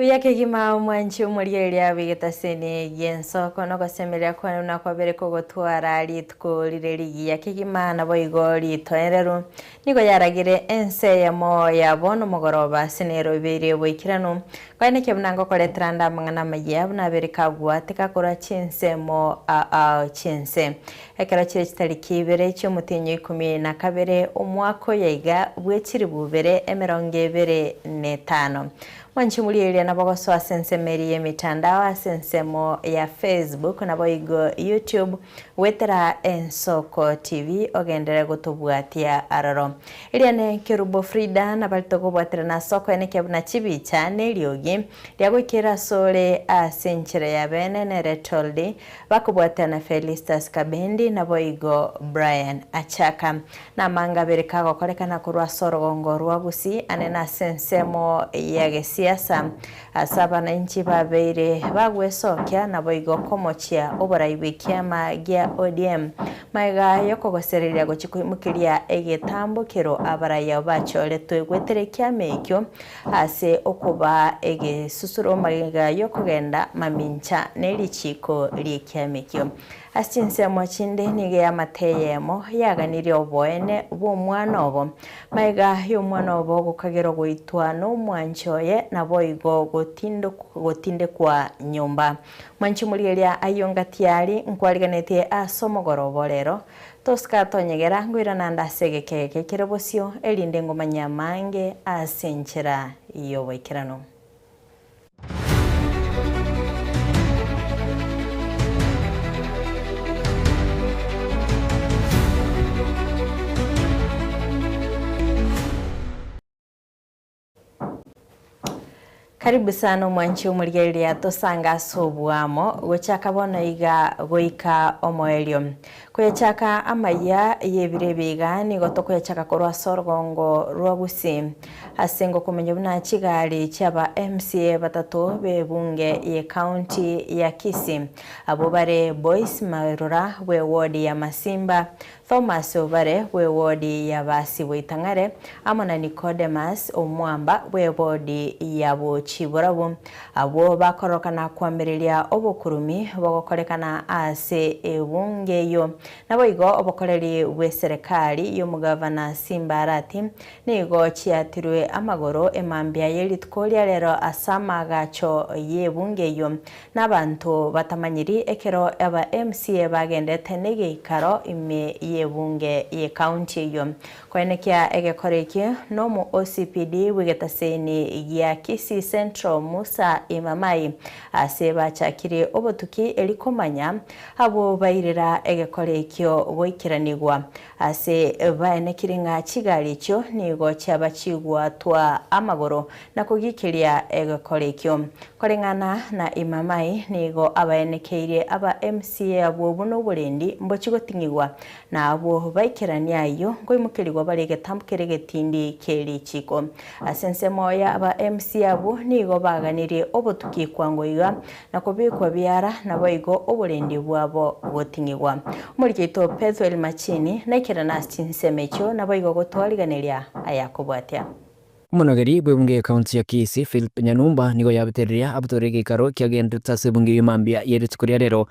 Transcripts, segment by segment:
Kuyake gima mwanchi umuriyeria wigitasene yenso kono gosemeria kwana kwabere kogotwara ritko rireri yake gima na boigori toereru nigo yaragire ense ya moya bono mogoroba senero bere boikirano kwane kebnango koletranda mangana mayab na bere kagwa tekakora chinse mo chinse ekara chire chitariki bere cyo mutinyo 12 umwako yaiga bwekiri bubere emeronge bere netano Mwanchi mulielia na bogo soa sensemeri ya mitandao sensemo ya Facebook na boigo YouTube wetera Ensoko TV ogendere gotobuatia araro. Iliane Kerubo Frida na balitogo buatira na soko ene kebuna chibicha neliogi liago ikira sole senchere ya bene nere toldi bakubuatia na Felistas Kabendi na boigo Brian Achaka na manga berikago koleka na kurwa soro gongo ruagusi anena sensemo ya gesi siasa asaba na inchi babeire bagwesokya na boigo komochia oboraibikia magia ODM maiga yokogosereria gochikuimukiria egetambukiro abaraya bachole twegweterekia mekyo ase okuba egesusuro maiga yokogenda mamincha nelichiko liekia mekyo Astinse mochinde nige ya mateyemo yaganiri oboene bo mwana obo maiga yo mwana obo gukagero goitwa no mwanchoye na boigo gotinde kwa nyumba mwanchi mulielia ayonga tiari nkwaliganete asomogoro rero toska tonyegera ngwira nanda segekeke kirebosio elinde ngoma nyamange asenchera iyo boikirano Karibu sana mwanchi umurigeria tosanga sobuamo gochaka bona iga goika omoelio kwechaka amaya yebirebiga ni gotoko yachaka korwa sorgongo rwagusi asengo kumenyo buna chigali cyaba MCA batatu bebunge ye county ya Kisii abo bare Boyce Marura we ward ya Masimba Thomas Obare we ward ya Basi Witangare amana Nicodemus Omwamba we ward ya Chiborabu abo bakorokana kwambiriria obukurumi bogokorekana ase ebungeyo naboigo obokoreri we serikali yo mugavana Simbarati nigo chiatirwe amagoro emambia yeritkolia rero asama gacho yebungeyo nabantu batamanyiri ekero aba MCA bagendete nege ikaro ime yebunge ye county yo kwenekia egekoreki no mu OCPD wigetaseni ya Kisii Central Musa Imamai aseba chakire obotuki elikomanya abo bayirira egekorekyo boikiranigwa ase baenekiringa kigali cyo nigo cyabachigwa twa amagoro nakugikiria egekorekyo korengana na Imamai nigo abaenekeire aba MCA abo buno burendi mbochigotingigwa na abo baikirania yo ngoimukirirwa barege tambukere getindi keri chiko asense moya aba MCA abo nigo baganire obotuki kwangoiga nakobikwa byara naboigo oburendi bwabo gotingigwa muri kito Pethuel Machini naikira nastinsemekyo naboigo gotwaliganeria ayakobwatia Monogeri bwebunge county ya Kisii Philip Nyanumba nigo yabetereria abutorege karo kyagendeta sebunge yumambia yeritkuria rero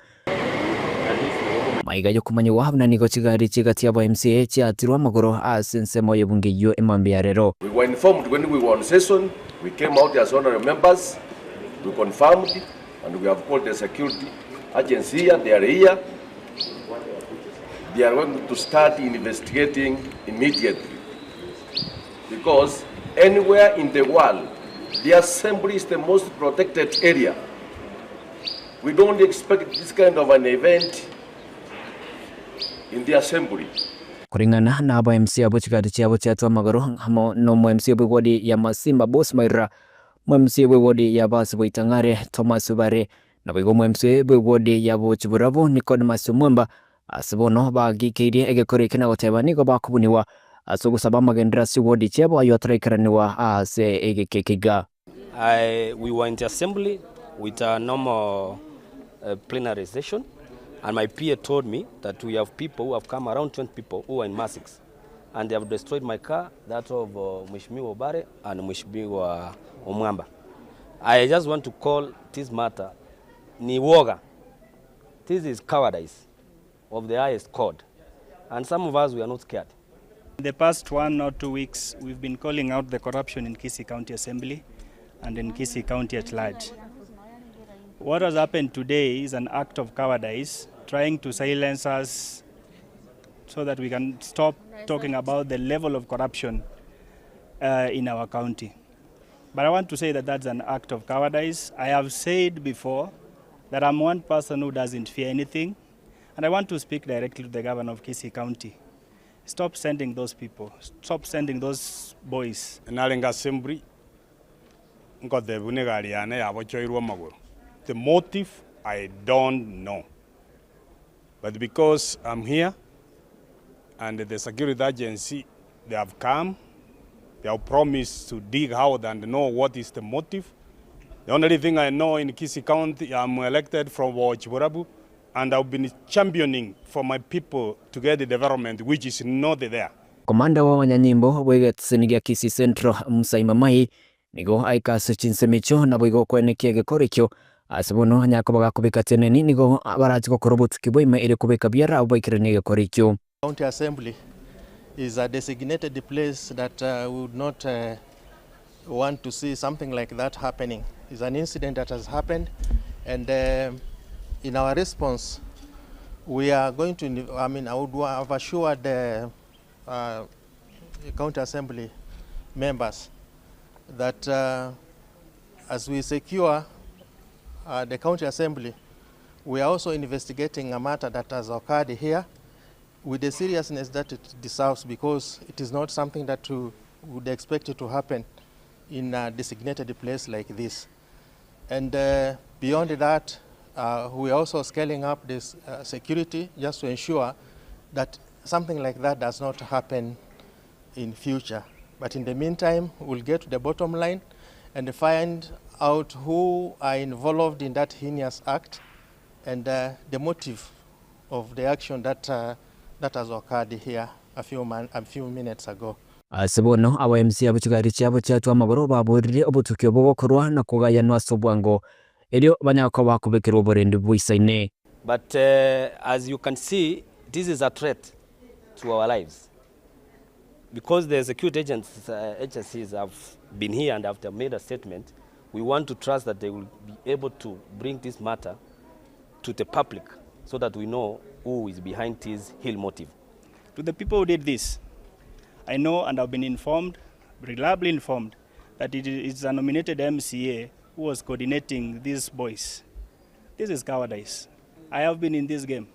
maiga yo kumanywa habna nigo chigari chigati abo MCA chatirwa magoro asensemo yebunge yo emambia rero. We were informed when we were on session. We came out as honorary members, we confirmed, and we have called the security agency here. They are here. They are going to start investigating immediately. Because anywhere in the world, the assembly is the most protected area. We don't expect this kind of an event in the assembly. Kuringana na aba MCA abo chigari cyabo cyatwa magaro hamo no mu MCA bwodi ya Masimba Boss Maira mu MCA bwodi ya Basi Witangare Thomas Obare na bwo mu MCA bwodi ya Chiburabo Nicodemus Omwamba asibono bagikeire egekoreke na goteba nigo bakubuniwa asogusaba magendera si wodi cyabo ayo atrekeraniwa ase egekekiga. We were in the assembly with a normal plenary session. And my peer told me that we have people who have come, around 20 people who are in Masix. And they have destroyed my car, that of Mheshimiwa Obare and Mheshimiwa Omwamba. I just want to call this matter ni woga. This is cowardice of the highest court. And some of us, we are not scared. In the past 1 or 2 weeks, we've been calling out the corruption in Kisii County Assembly and in Kisii County at large. What has happened today is an act of cowardice, trying to silence us so that we can stop talking about the level of corruption in our county. But I want to say that that's an act of cowardice. I have said before that I'm one person who doesn't fear anything, and I want to speak directly to the governor of Kisii County. Stop sending those people. Stop sending those boys. Nalenga assembly the motive I don't know, but because I'm here and the security agency, they have come, they have promised to dig out and know what is the motive. The only thing I know in Kisii County, I'm elected from Chiborabu, and I've been championing for my people to get the development which is not there. Komanda wa Wanyanyimbo wegetsinigia Kisii Central Musayi Mamai nigo aikasa chinsemicho na boigo kwenekia gekorikyo asibono nyako bagakubika teneni nigo abaraji gokorobot kiboima ire kubika biara aboikirene gekorikyo. County Assembly is a designated place that we would not want to see something like that happening. It's an incident that has happened, and in our response, we are going to, I would have assured the County Assembly members that as we secure the County Assembly, we are also investigating a matter that has occurred here with the seriousness that it deserves, because it is not something that we would expect it to happen in a designated place like this. And beyond that, we are also scaling up this security just to ensure that something like that does not happen in future. But in the meantime, we'll get to the bottom line and find out who are involved in that heinous act and the motive of the action that has occurred here a few minutes ago. Asibono awa MC abuchugari cyabo cyatu amagoro baburire obutukyo bokorwa na kugayanwa sobwango elio banyako bakubekera oborende bwisaine. But as you can see, this is a threat to our lives, because the security agencies have been here and have made a statement. We want to trust that they will be able to bring this matter to the public so that we know who is behind this ill motive. To the people who did this, I know and have been informed, reliably informed, that it is a nominated MCA who was coordinating these boys. This is cowardice. I have been in this game,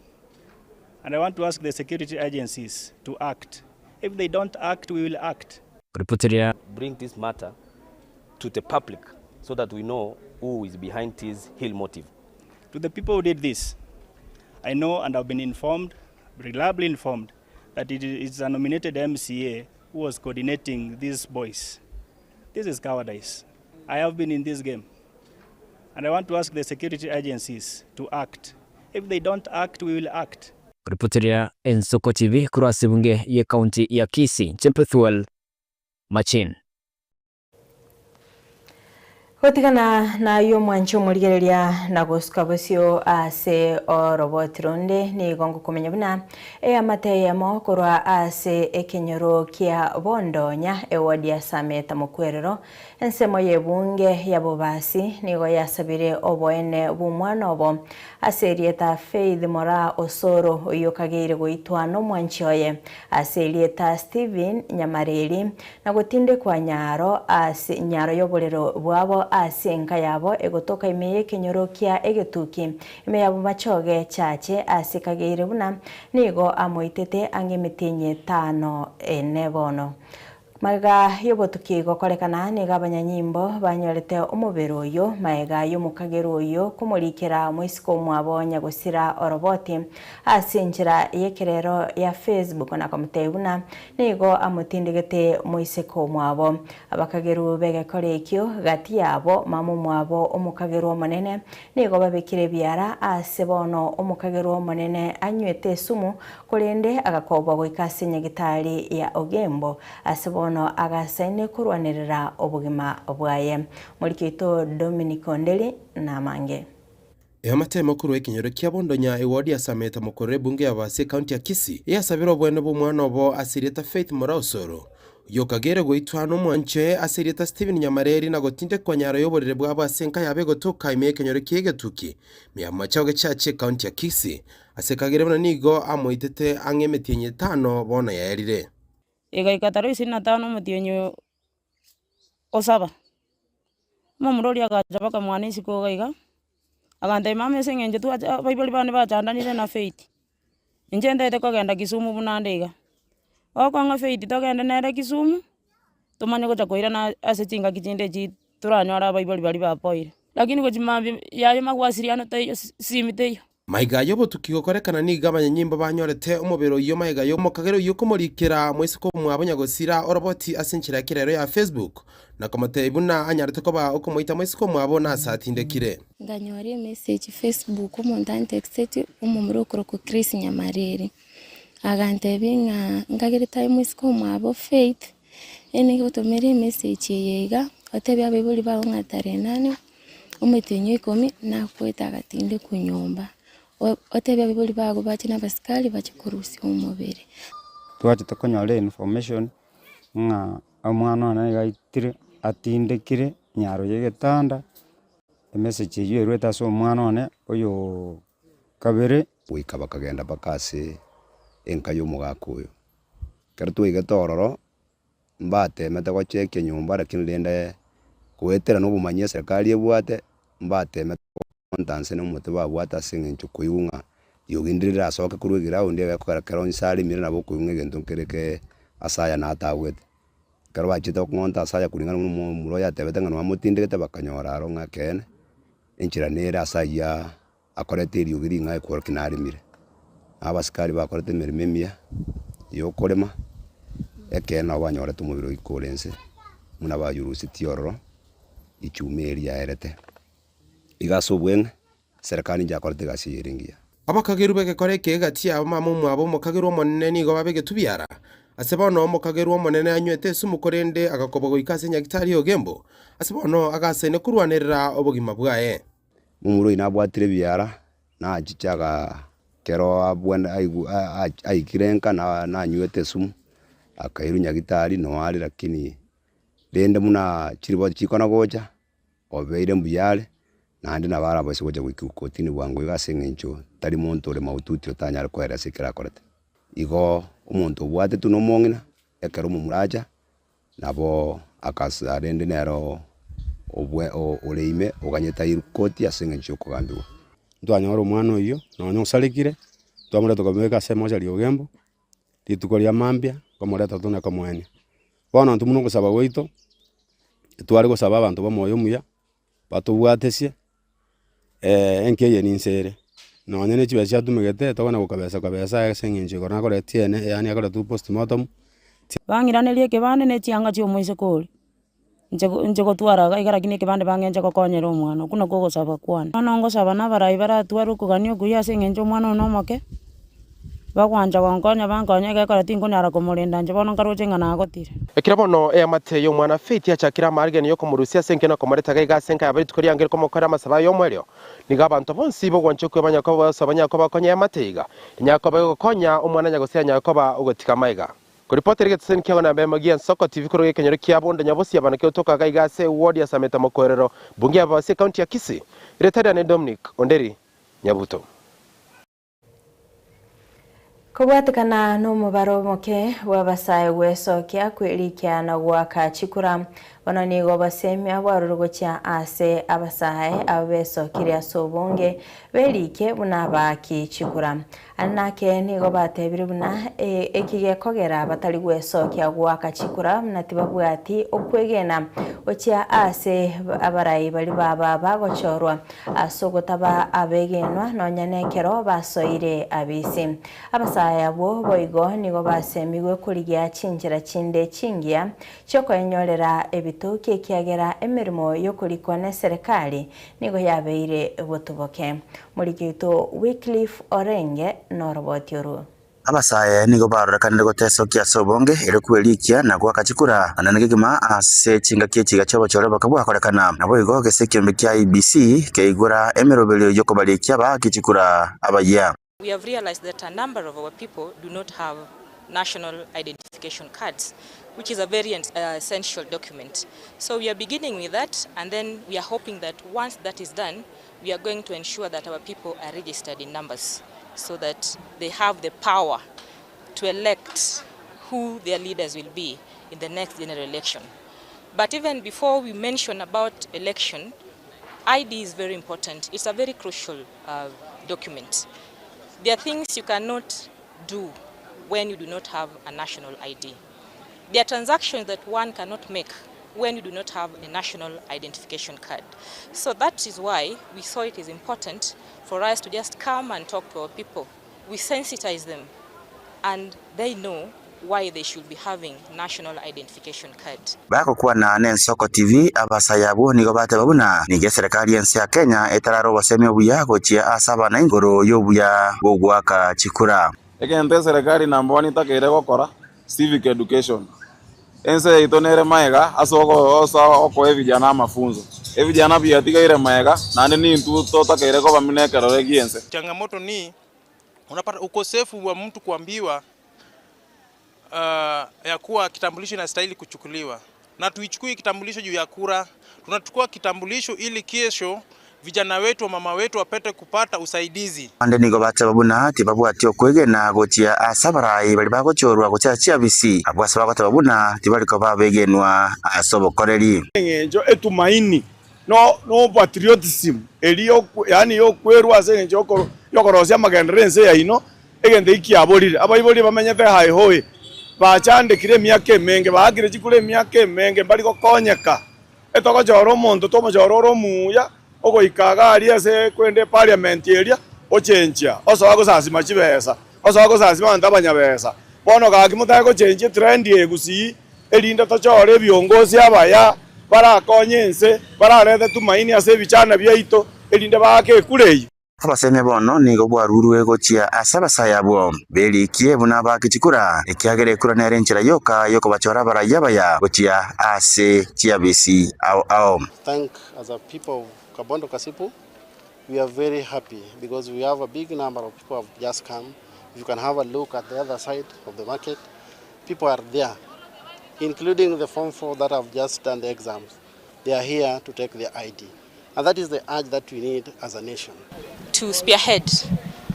and I want to ask the security agencies to act. If they don't act, we will act. Bring this matter to the public so that we know who is behind this ill motive. To the people who did this, I know and have been informed, reliably informed, that it is a nominated MCA who was coordinating these boys. This is cowardice. I have been in this game, and I want to ask the security agencies to act. If they don't act, we will act. Ripotiria Ensoko TV kurasi bunge ye kaunti ya Kisii, Chempethuel Machin. Hotigana na yo mwancho murigereria na gusuka busio ase orobotironde ni gongo kumenya buna amate ya mokorwa ase ekenyoro kia bondonya ewadi ya sameta mukwerero ensemo yebunge yabobasi nigo yasabire oboene bumwana obo aserieta Faith Mora Osoro oyokagire goitwa no mwanchoye aserieta Steven Nyamareri na gutinde kwa nyaro ase nyaro yoborero bwabo asenka yabo egotoka imeye kenyorokia egetuki ime yabo machoge chache asikagire buna nigo amoitete angemetenye 5 enebono maga yobotuki gokorekana ni gabanyanyimbo banyorete omubero yo maega yo mukagero yo kumurikira mwisiko mwabonya gusira oroboti asinjira yekerero ya Facebook na komutebuna nigo amutindigete mwisiko mwabo abakagero bege korekyo gati yabo mamu mwabo omukagero manene nigo babikire byara asebono omukagero manene anywete sumu kurende agakoba gwikasinya gitari ya ogembo asebono bono agasaine kurwanirira obugima bwaye. Murikito Dominic Ondeli na mange. Amatemo kuru ekinyoro kia bondonya ewodi ya Sameta mukore bunge ya Base County ya Kisii yasabira obwene bw'omwana obo asirieta Faith Morausoro yokagere goitwana omwanche asirieta Steven Nyamareri na gotinde kwa nyaro yoborere bwa Basenka yabe gotoka ime ekinyoro kiegetuki miyamachawe chache County ya Kisii asekagere bana nigo amoitete angemetie 5 bona yaerire igaikataro 25 mutionyo osaba momurori agacha baka mwana isiko gaiga aganda imame sengenje tu baibali bane bachandanire na Faith inje ndete kogenda Kisumu bunandega okonga Faith togenda nere Kisumu tumanye gocha koira na asechinga kichinde ji turanyora baibali bali bapoire lakini gochima yayo magwasiriano tayo simiteyo maiga yobo tukikokorekana ni gabanya nyimbo banyorete umubero yo maiga yo mokagero yo kumurikira mwesiko mwabanya gosira oroboti asenchira kirero ya Facebook na komate ibuna anyarete ko ba okumoita mwesiko mwabona satindekire nganyore message Facebook umuntu text umumuro ko Chris Nyamareri agante binga ngagere time mwesiko mwabo Faith ene gotomere message yega atebe abebuli ba ngatare nani umetenyo 10 na kweta gatinde kunyomba otebe abebuli bago bachina basikali bachikurusi umubere twaje tukonyole information nga amwana na gaitire atindekire nyaro yegetanda message yerweta so mwana ne oyo kabere wikaba kagenda bakase enkayo mugakuyo kertu igetororo mbate meta kwa cheke nyumba lakini lende kuetera no bumanye serikali ebwate mbate meta kontanse no muti babwata singencho kuyunga yogindirira asoke kurugira undi yakora nsali mire nabo kuyunga gento kereke asaya na atawete karo bachita konta asaya kuringana mulo ya tebete ngano amutindegete bakanyora aro ngakene enchiranera asaya akorete yogiringa ekora kinari mire abasikari bakorete mirememia yokorema ekena banyora tumubiro ikorense muna bayurusi tioro ichumeri ya erete igasobwen serikali njakorete gasiringia abakageru begekoreke gati abamamu mwabo mokageru monene nigo babege tubyara asebono mokageru monene anywete sumukorende agakobo goikase nyagitari ogembo asebono agasene kurwanirira obugima bwaye mumuro inabwatire byara na achichaga kero abwenda aikirenka na nywete sumu akairu nyagitari no ali lakini lende muna chiribo chikona gocha obeire mbuyale nandi nabara bose gocha gwikukotini bwangu igasengencho tari muntu le maututi otanyara kwera sikira korete igo umuntu bwate tuno mongina ekero mumuraja nabo akasa lende nero obwe oleime oganyeta irukoti asengencho kogambiwa twanyora omwana oyo nonyo salikire twamura tukamweka sema cyo lyogembo litukoria mambia komoreta tuna komwene bono ntumuno gusaba goito twari gusaba abantu bamoyo muya batubwatesie enkeye ninsere nonye ne chibe cya tumegete tokona gukabesa sengenje korana kore tiene yani akora tu postmortem bangiranerie kebane ne chianga chyo moise koli nje gotwara igara kine kebande bangenje kokonyera omwana kuno gogosaba kwana nongo saba na barai baratwara kuganio kuya sengenje omwana no moke bagwanja gonkonya bankonya gekora tinkunyara kumurinda nje bono ngaroche ngana agotire ekira bono amate yo mwana Faith yachakira margeni yo kumurusia senkena komoreta gaiga senka yabari tukori angere komokora masaba yo mweryo niga abantu bonsi bo gwanche kwebanya ko basabanya ko bakonya amateiga nyakoba gokonya omwana nyagosia nyakoba ugotika maiga kuripoteri getsen kiyo na bemagia soko TV kuro yekenyero kiabonda nyabosi abana kyo toka gaiga se ward ya Sameta Mokorero bungi aba se county ya Kisii retada ne Dominic Onderi Nyabuto Kubwatikana n'umubaro muke w'abasaye wesokia kwirikia na gwaka chikura bano nigo basemi abarurugo kya ase abasaye abesokire asobonge berike bunabaki chikura anake nigo batebire buna ekige kogera batari gwesokia gwaka chikura natiba bwati okwegena okya ase abarai bali baba bagochorwa asogotaba abegenwa nonyanekero basoire abisi abasaye abo boigo nigo basemiwe kurigia chinjira chinde chingia choko enyorera ebituke kiagera emirimo yo kurikwa ne serikali nigo yabeire botuboke muri kito Wycliffe Orenge norobotyoru abasaye nigo barorekanire gotesokia sobonge ere kwelikia na gwakachikura anane gigima ase chinga kiechiga chobo chore bakabwakorekana nabo igo gesekembe kya IBC keigura emerobelio yokobalikia bakichikura abaya. We have realized that a number of our people do not have national identification cards, which is a very essential document. So we are beginning with that, and then we are hoping that once that is done, we are going to ensure that our people are registered in numbers so that they have the power to elect who their leaders will be in the next general election. But even before we mention about election, ID is very important. It's a very crucial document. There are things you cannot do when you do not have a national ID. There are transactions that one cannot make when you do not have a national identification card. So that is why we saw it is important for us to just come and talk to our people. We sensitize them and they know why they should be having national identification card. Bako kuwa na Nensoko TV abasayabo nigo bate babuna nige serikali yensi ya Kenya etararo waseme obuya gochia asaba na ingoro yobuya bogwaka chikura. Ekente serikali namboni takere gokora civic education. Ense itonere maega asoko oko vijana mafunzo. Vijana pia tigaire maega na ni ntu takere ko baminekero regiense. Changamoto ni unapata ukosefu wa mtu kuambiwa ya kuwa kitambulisho inastahili kuchukuliwa. Na tuichukue kitambulisho juu ya kura. Tunachukua kitambulisho ili kesho vijana wetu wa mama wetu wapate kupata usaidizi. Ande nigo bate babuna tibabu atyo kwege na gochia asabarai bali bagochorwa gochia bisi abwasa bagota babuna tibali ko babegenwa asobo koreri. Ngenjo etumaini no patriotism eliyo yani yo kwerwa sengenjo yokorosia magendense ya ino egende ikiaborire abayibori bamenyete hai hoye bachandikire myake menge bagire chikure myake menge bali gokonyeka etoko joro mondo tomo joro muya ogo ikaga ali ase kwende parliament area ochenjia osobago sasima chibesa osobago sasima ndabanya besa bono ga kimutaye ko change trend yegusi elinda tochore biongozi abaya para konyense para rede tumaini ase bichana byaito elinda bake kureyi. Abaseme bono nigo bwaruru gochia asabasayabo belikie buna bakichikura ekiagere kura nere nchira yoko bachora barayabaya gochia ase chiabisi au. Thank as a people of Kabondo Kasipu, we are very happy because we have a big number of people have just come. You can have a look at the other side of the market. People are there, including the Form 4 that have just done the exams. They are here to take their ID. And that is the urge that we need as a nation. To spearhead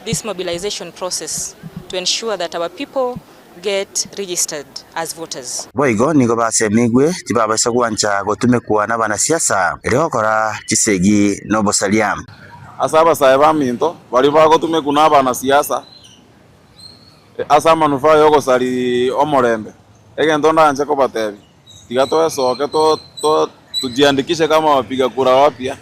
this mobilization process to ensure that our people get registered as voters. Boigo nigo basemigwe tibaba sagwancha gotume kuwa na bana siasa erikora chisegi no bosalia. Asaba saeba minto bali bagotume kuna bana siasa asa manufaa yoko sali omorembe egento ndanje ko batebi tigato esoke to tujiandikishe kama wapiga kura wapya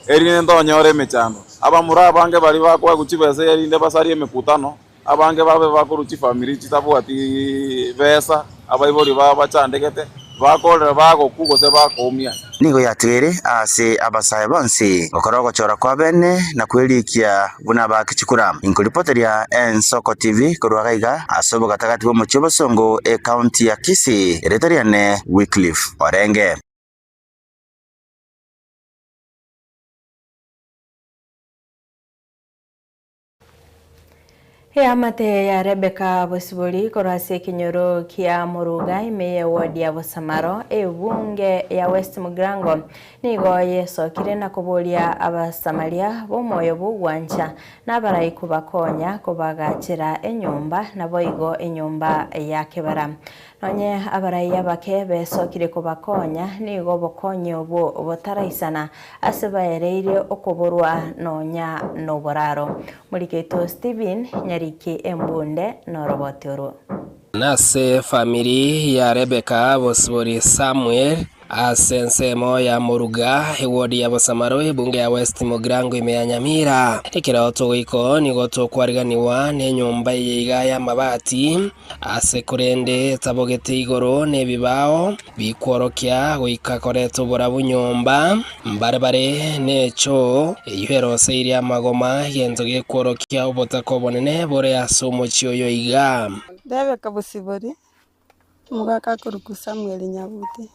eri ndo nyore mechando aba mura bange bali bakwa kuchibese eri nde basari emekutano abange babe bakuruchi family chitabu ati besa abaibori bachandekete bakorera bagokugo se bakomia nigo yatere ase abasaye bonse okorogo chora kwa bene na kwelikia buna bakichikura inkolipoteria Ensoko TV korwagaiga asobo gatagati bo mochibo songo e county ya Kisii eretoriane Wycliffe Orenge. Amate ya Rebecca Bosiboli korase kinyoro kia muruga ime ward ya Bosamaro bunge ya West Mugrango nigo yesokire na kubolia abasamaria bo moyo bugwancha nabarayi kubakonya kubagachira enyumba naboigo enyumba ya kebara nonye abarayi abake besokire kubakonya nigo bokonye obo botaraisana asebayereire okuborwa nonya noboraro muliketo Steven Nyariki Embunde norobotoro. Nase family ya Rebecca Bosiboli Samuel Asensemo ya Muruga wodi ya Bosamaro bunge ya West Mogrango imeanyamira ikiroto wiko ni goto kwariganiwa ne nyumba yiga ya mabati asekurende tabogete igoro ne bibao bikorokya wikakoreto borabu nyumba mbarbare necho iherose iri amagoma yenzoge korokya ubotako bonene bore asomo cyoyo iga Debe kabusibori mugaka kuruku Samuel Nyabuti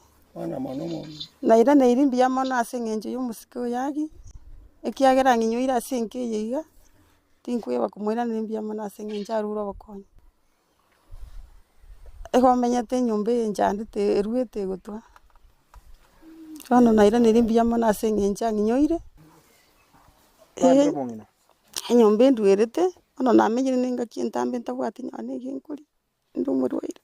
na ira ne irimbi ya mona asengenje y'umusiko yagi ikiagera nginyo ira asenke yiga tinkwe bakumwira nirimbi ya mona asengenje arura bakonye ego menyete nyumbe njandite eruete gutwa Kano na ira nirimbi ya mona asengenje nginyo ire nyumbe ndwerete ono namenyire ninga kintambe ntabwati nyane ginkuri ndumurwaire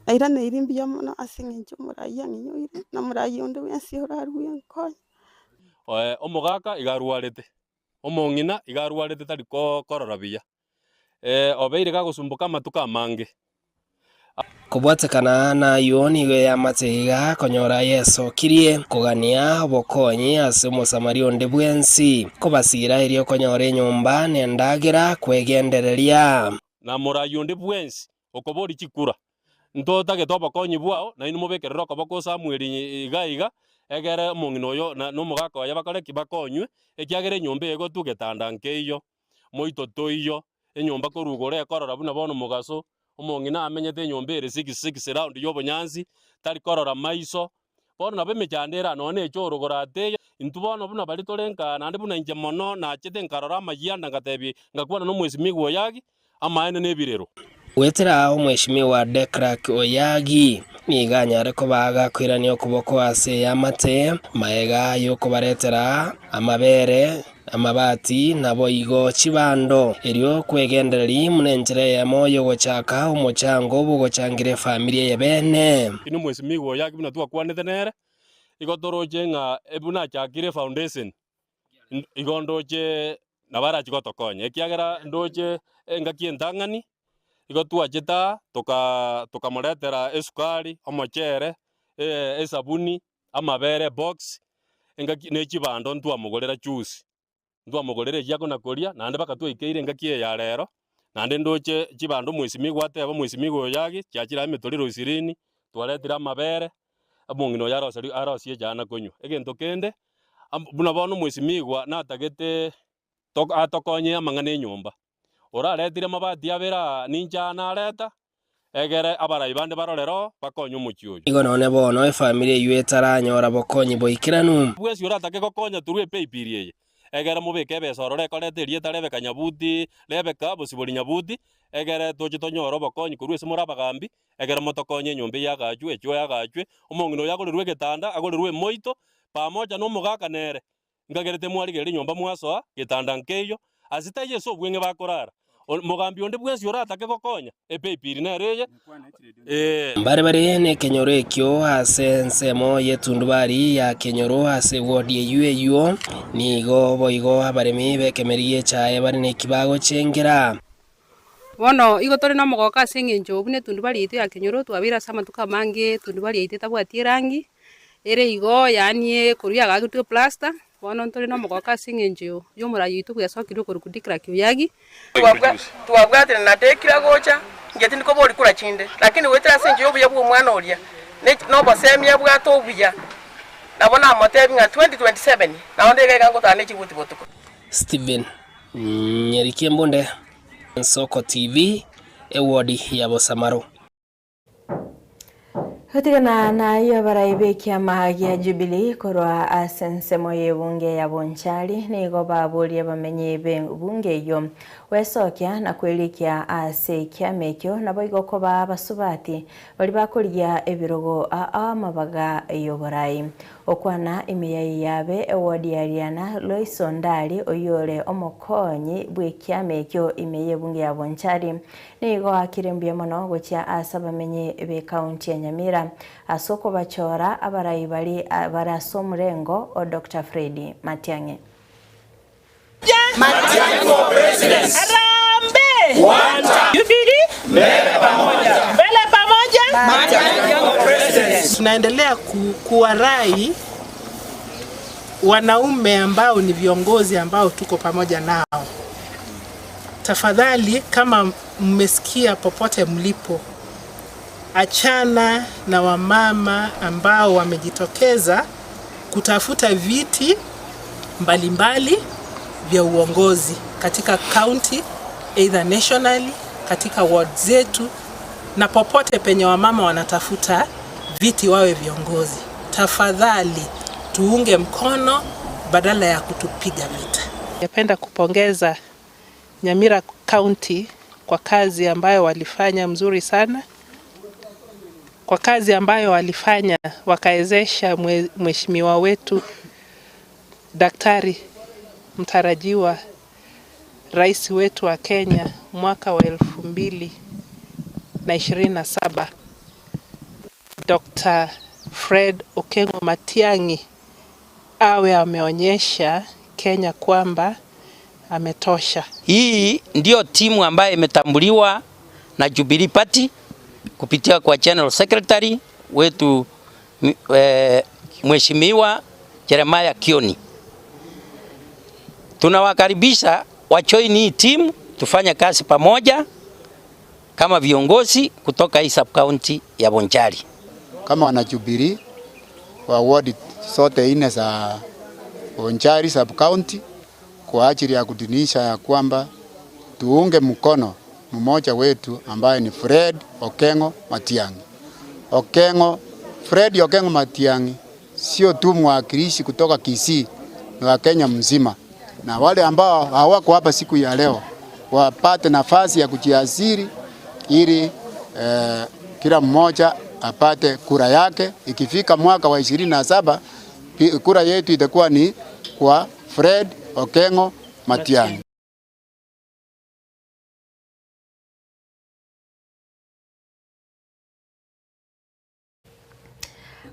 aira ne irimbi ya mona asengenje muraya nginyoire na muraya onde wensi horaruye nkonya omugaka igarwarete omongina igarwarete tari korora biya obeire gagusumbuka matuka mange kubwatekana na yoni ya mateiga konyora Yesu kirie kugania bokonyi ase Mosamaria onde bwensi kubasira irio konyora nyumba nendagira kwegendereria na murayi onde bwensi okobori chikura ntota getoba konyi bwao na inu mubekerero koboko Samuel iga egere mongino yo no mugaka oya bakore kibakonywe ekiagere nyumba ego tugetanda nkeiyo moito toiyo enyumba korugore korora buna bono mugaso omongina amenyete nyumba ere 66 round yo bonyanzi tari korora maiso bono nabe mechandera none chorogorate intubono buna bali torenka nande buna inje mono na chete nkarora mayanda ngatebi ngakwana no mwezi migwo yagi amaene nebirero wetera omweshimiwa Dekrak Oyagi miganya ariko baga kwirania okuboko ase yamate maega yo kubaretera amabere amabati nabo igo chibando erio kwegendereri munenjere ya moyo gochaka umuchango bugochangire familia ya bene ino mwezi migwo yagi buna twakwanete nere igotoroje nga ebuna chakire foundation igondoje nabara chigotokonye ekiagera ndoje ngakientangani igotua jeta tukamuretera esukari omochere esabuni amabere box nechibando ntwamugorera juice ntwamugorera yako nakoria nande bakatwikeire ngakie ya rero nande ndoche chibando mwezi migwate abo mwezi migo yagi chachira emetorero isirini twaretira amabere amongino yarosari arosie jana konywa egento kende buna bono mwezi migwa natagete atokonye amangane nyumba ora retire mabati abera ninjana areta egere abarai bande barorero bakonye umuchioyo igo none bono family yuetaranyora bokonyi boikiranu bwesi ora take gokonya turwe peipirie egere mubeke besorore korete rieta Rebeka Nyabuti Rebeka bosibori Nyabuti egere toche tonyoro bokonyi kurwese murabagambi egere motokonye nyumba yagachwe echo yagachwe omongino yagorirwe getanda agorirwe moito pamoja no mugaka nere ngagerete mwarigere nyumba mwasoa getanda nkeyo asita Yesu bwenge bakorara mugambi onde bwesi oratake gokonya epeipiri nereye bare ne kenyoro ekyo ase nsemo yetundubari ya kenyoro ase wodi yueyo nigo boigo abaremi bekemerie chae bari ne kibago chengera bono igo tori no mogoka ase engencho bune tundubari ite ya kenyoro twabira sama tukamange tundubari ite tabwati rangi ere igo yani koria gagutwe plaster bono ntori no mogoka ase engencho yo murayi itu bwasokirwe koruku Dekrak Oyagi twabwatire na tekira gocha ngeti ndiko bori kura chinde lakini wetera senje yo buya bwo mwana oria no basemia bwato buya nabona amotebi nga 2027 na onde gega ngotane chibuti botuko Steven Nyerikie Mbonde Nsoko TV ewodi ya Bosamaro Hotigana na iyo baraibe kiama gia Jubilee korwa asensemo yebunge ya Bonchari nigo baburi bamenye bunge yo wesokya na kwelikia ase kiamekyo nabo igokoba basubati bali bakoria ebirogo amabaga yoborai okwana imiyayi yabe ewodi ya Riana Loisondali oyore omokonyi bwe kiamekyo imeye bunge ya Bonchari nigo akirembye mono gocha asabamenye be county ya Nyamira asoko bachora abarai bali barasomurengo o Dr. Freddy Matiang'i Matiang'i for president. Harambee. One time. Mbele pamoja. Mbele pamoja. Matiang'i for president. tunaendelea kuwarai wanaume ambao ni viongozi ambao tuko pamoja nao. Tafadhali, kama mmesikia popote mlipo, achana na wamama ambao wamejitokeza kutafuta viti mbalimbali vya uongozi katika county, either nationally, katika ward zetu, na popote penye wamama wanatafuta viti wawe viongozi. Tafadhali tuunge mkono badala ya kutupiga vita. Napenda kupongeza Nyamira County kwa kazi ambayo walifanya mzuri sana. Kwa kazi ambayo walifanya wakaezesha mheshimiwa wetu Daktari mtarajiwa Rais wetu wa Kenya mwaka wa 2027 Dr. Fred Okengo Matiang'i awe ameonyesha Kenya kwamba ametosha. Hii ndio timu ambayo imetambuliwa na Jubilee Party kupitia kwa General Secretary wetu Mheshimiwa Jeremiah Kioni. Tunawakaribisha wajoin hii timu, tufanye kazi pamoja kama viongozi kutoka hii sub county ya Bonchari. Kama wana Jubilee wa ward zote 4 za Bonchari sub county, kwa ajili ya kudinisha ya kwamba tuunge mkono mmoja wetu ambaye ni Fred Okengo Matiang'i. Fred Okengo Matiang'i sio tu mwakilishi kutoka Kisii, ni wa Kenya mzima. Na wale ambao hawako hapa siku ya leo wapate nafasi ya kujiasiri ili kila mmoja apate kura yake. Ikifika mwaka wa 27 kura yetu itakuwa ni kwa Fred Okengo Matiang'i.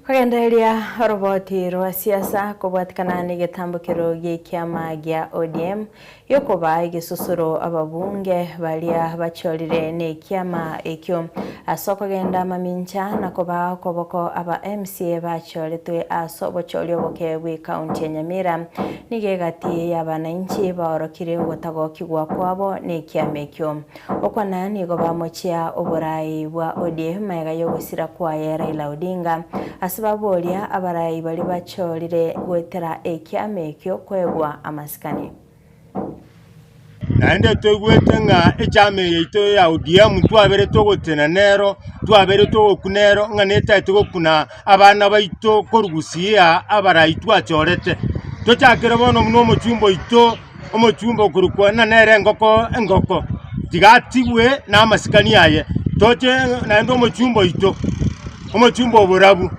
Kugenderia roboti rwa siasa kubwatikana ni gitambukiro gikiama gia ODM yokuba igisusuro ababunge balia bachorire ni kiama ekyo asoko genda mamincha na kuba koboko aba MCA bachoretwe asobochorio boke bwi county ya Nyamira nigegati y'abananchi baorokire gutagokigwa kwabo ni kiama ekyo okwana ni goba mochia oburai bwa ODM maiga yogusira kwa Raila Odinga asibabolia abarai bali bachorire gwetera ekiama ekyo kwegwa amasikani naende twegwete nga ekiama yeito ya ODM twabere togotena nero twabere togokunero nga neta togokuna abana baito korugusia abarai twachorete tochakere bono muno omochumbo kurukwana nere engoko tigatigwe na amasikani aye toche naende omochumbo oborabu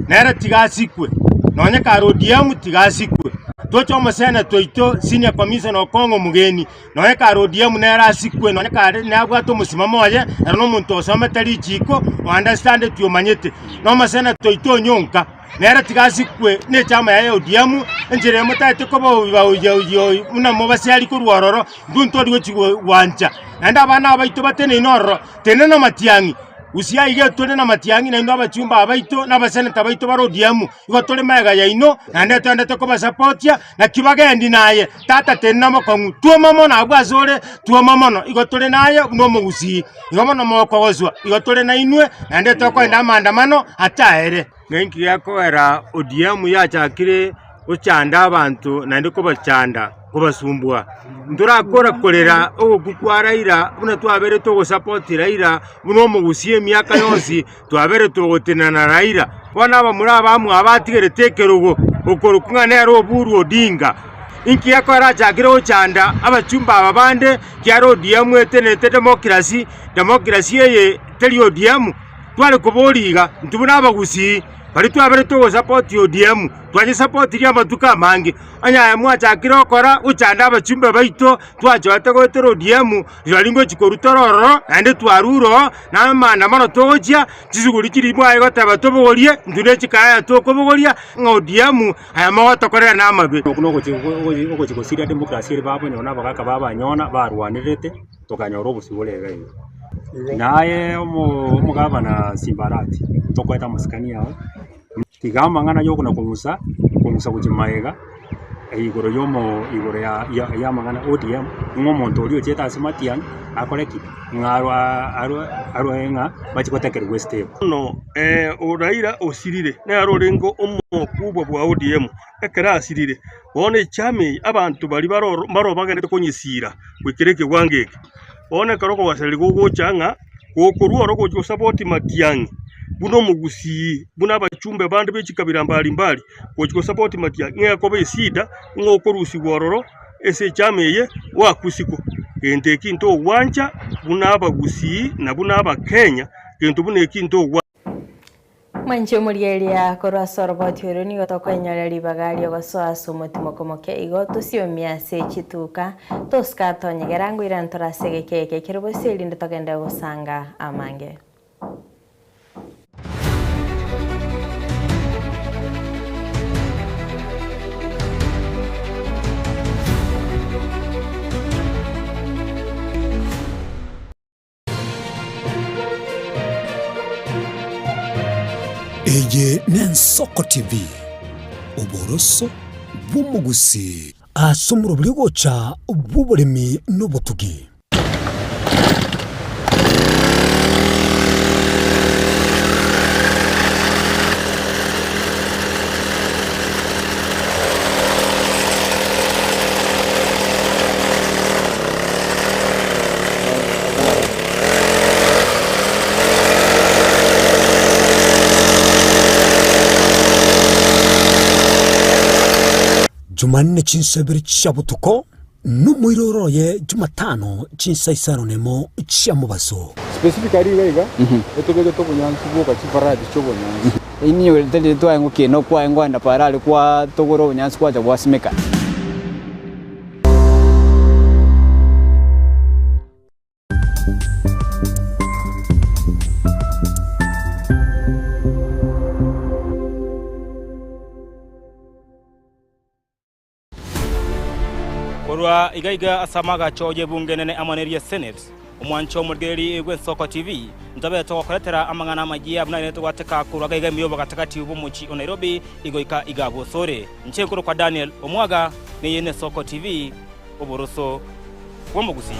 nere tigasikwe nonye karo ODM tigasikwe tocho omusene toito senior commissioner Okongo mugeni nonye karo ODM nere asikwe nonye kare nabwate omusimamo oye era nomuntu osomete richiko understand tuyomanyete nomusene toito nyonka nere tigasikwe ne chama ya ODM enjere mutaite kobo bayo una mobasiali kurwororo nduntori wechigo wancha nanda abana abaito batene inororo tenena Matiang'i usia ige tole na Matiang'i na ndo abachumba abaito na baseneta baito baro ODM igotole maega ya ino nande twendete ko basupportia na kibagendi naye tata tenna mokongu tuo mamono abwazore tuo mamono igotole naye no mugusi igomono moko gozwa igotole na inwe nande tokwenda maandamano ataere ngenki yakoera ODM yachakire uchanda abantu nande ko bachanda kubasumbua ndurakora korera ogukwa Raila buna twabere togo support Raila buno mugusie miaka yonsi twabere togotena na Raila bona abamura amwe abatigere tekerugo okorukunga nero Oburu Odinga inki yakora chakire ochanda abachumba ababande kyaro ODM etenete demokrasi ye teri ODM twale koboliga ntubuna abagusi bari twabere togo support ODM twaje support ya matuka mangi anya mwachakire okora uchanda abachumba baito twajote gotero ODM yalingo chikorutororo ande twaruro na maandamano togochia chizuguri kiri mwaye gotaba tobogorie ndune chikaya tokobogoria ODM aya magotokorera na mabe ogo chigosiria demokrasi ri babo nyona bagaka baba nyona barwanirete tokanyora obusigore gayo naye omugabana Simbarati tokweta masikani yao tigama ngana yoko na kumusa kujimaega igoro ya mangana ODM ngomonto olio cheta asimatian akoreki arwa bachikotekere weste no Raila osirire na arorengo omukubwa bwa ODM ekera asirire one chame abantu bali barobaganete konyisira kwikireke gwangeke one karoko wasali gogochanga gokorwa go support Matiang'i buno mugusi buna abachumbe bandi bechikabira mbali ko support Matiang'i ngeko besida ngokorusi gororo ese chameye wakusiko ente kinto wanja buna abagusi na buna abakenya kinto bune kinto Mwancho murielia korwa soroboti uruni gotokwenya libagali ogosoa somotimo komoke igoto sio miase chituka toska tonyegerangu irantora segekeke kiroboseli nditogenda gusanga amange Eye Nensoko TV uboroso bw'umugusi asomuro buli gocha bw'uburimi n'ubutugi Jumanne chinsebiri chabutuko numwiroroye Jumatano chinsaisano nemo chamubaso specifically gaiga etogege to bunyansi boka chiparadi chobonyansi ini weltele to ayengo keno kwa ayengo anda parale kwa togoro bunyansi kwa jabwasimeka Korwa igaiga asamaga choje bungenene amaneria Senate omwancho murgeri Gwensoko TV ntabe to koletera amangana magia buna neto wateka kurwa gaiga miyoba katakati ubumuchi o Nairobi igoika igabo sore nchenkuru kwa Daniel Omwaga ni yene Soko TV oboroso womugusi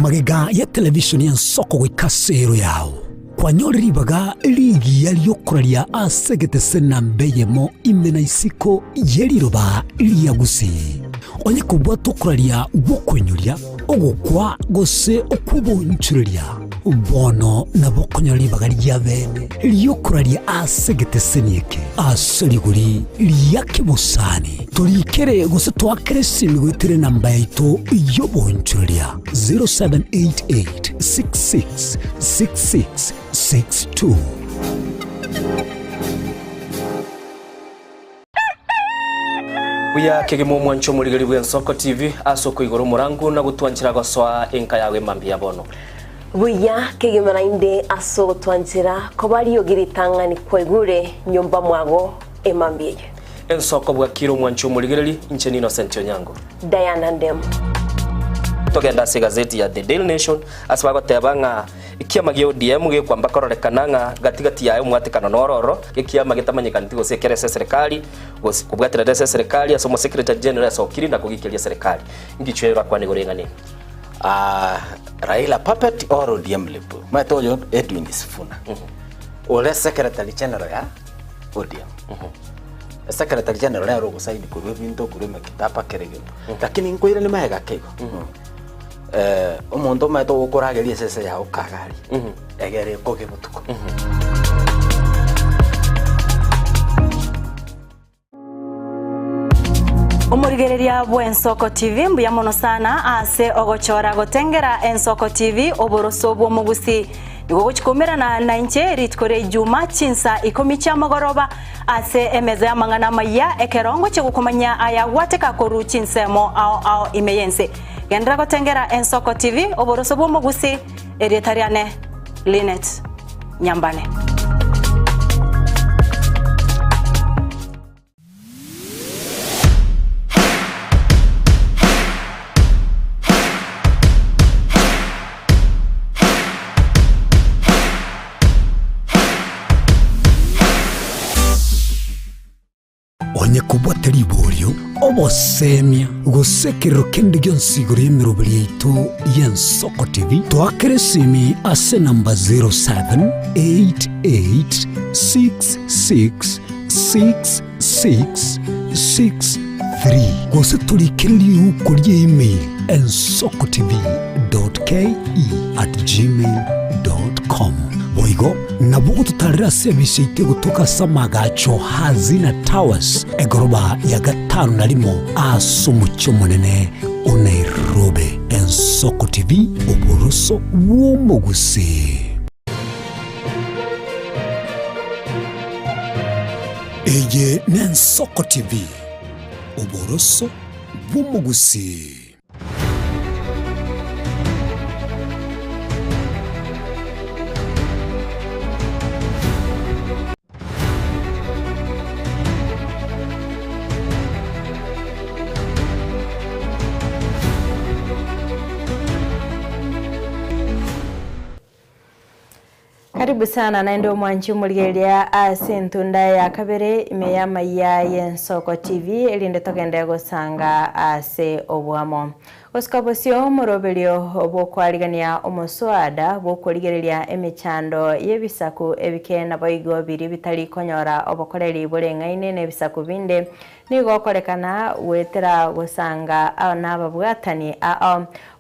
Magega ya televisioni ya Nsoko wikasero yao kwa nyori baga ligi yaliyokoralia asegete sena mbeyemo imena isiko yeliroba liyagusi onye kubwa tokoralia wokwenyulia ogokwa gose okubonchulia bono na bokonyori baga lyabene liyokoralia asegete senieke asaliguri liyakibusani tolikere gose twakere simigwitire namba yaito yobonchulia 0788666662 Buya kegemo mwancho murigeri Gwensoko TV asoko igoro murangu na gutwanchira goswa enka yawe mambia bono Buya kegemera inde aso twanchira kobari yogiritanga ni kwegure nyumba mwago emambie Ensoko bwa kiro mwancho murigeri Incheni Innocent Onyango Diana Ndem togenda se gazeti ya The Daily Nation asbago tebanga ikiama gyo DM ge kwamba kororekananga gatigati yayo mwatekano nororo ikiama gitamanyikana gose kerese serikali gose kubwatira dese serikali asomo secretary general asokiri na kugikiria serikali ngichwera kwa negorengani Raila puppet or ODM lepo matoyo Edwin Sifuna ole secretary general ya ODM secretary general ya rogo saidi kurwe binto kurwe kitapa keregendo lakini nkoira ni maega kego omonto mato gokorageria sese ya ukagari egere koge butuko Omurigereria Gwensoko TV mbuya mono sana ase ogochora gotengera Ensoko TV oboroso bwo mugusi nigo gochikomera na inche ritkore Juma chinsa 10 cha magoroba ase emeza ya mangana maya ekerongo chegukomanya aya wateka koru chinsemo ao imeyense gendra gotengera Ensoko TV oboroso bwo mugusi eretariane Linet Nyambane onye kubwatari iborio obosemia gusekero kende gyonsigoro yemiroberi yaitu y'Ensoko TV twakere simi ase namba 0788666663 gose turikiriri uko email ensokotv.ke@gmail.com boigo nabugo tutarira service ite gutuka samagacho hazina towers egoroba ya 5 asumucyo munene Nairobi. Ensoko TV oboroso bw'omugusi. Eye n'Ensoko TV oboroso bw'omugusi. Karibu sana na ndio mwanchi muligelia asintunda ya kabere imeyama ya y'Ensoko TV elinde togende gusanga ase obwamo osikabosio moroberio obokwarigania omoswada bokorigereria emichando yebisaku ebike na boigo biri bitari konyora obokoreri burengaine ne bisaku binde nigo korekana wetera gusanga n'ababwatani